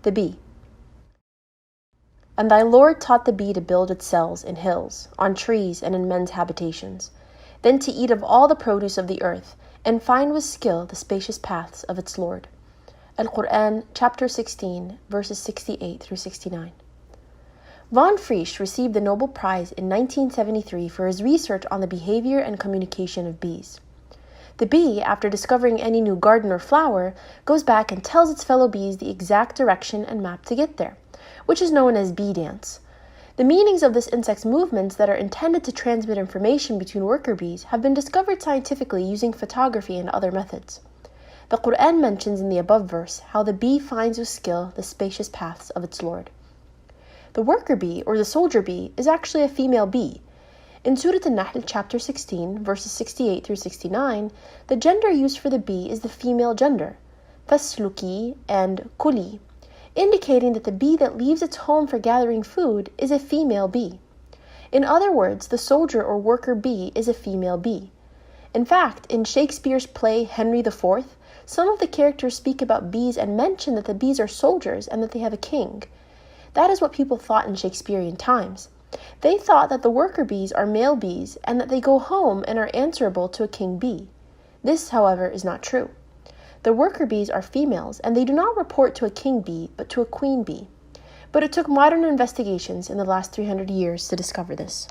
The bee. And thy Lord taught the bee to build its cells in hills, on trees, and in men's habitations, then to eat of all the produce of the earth, and find with skill the spacious paths of its Lord. Al-Quran, chapter 16, verses 68 through 69. Von Frisch received the Nobel Prize in 1973 for his research on the behavior and communication of bees. The bee, after discovering any new garden or flower, goes back and tells its fellow bees the exact direction and map to get there, which is known as bee dance. The meanings of this insect's movements that are intended to transmit information between worker bees have been discovered scientifically using photography and other methods. The Quran mentions in the above verse how the bee finds with skill the spacious paths of its Lord. The worker bee, or the soldier bee, is actually a female bee. In Surah An-Nahl, chapter 16, verses 68 through 69, the gender used for the bee is the female gender, fasluki and kuli, indicating that the bee that leaves its home for gathering food is a female bee. In other words, the soldier or worker bee is a female bee. In fact, in Shakespeare's play Henry IV, some of the characters speak about bees and mention that the bees are soldiers and that they have a king. That is what people thought in Shakespearean times. They thought that the worker bees are male bees and that they go home and are answerable to a king bee. This, however, is not true. The worker bees are females and they do not report to a king bee but to a queen bee. But it took modern investigations in the last 300 years to discover this.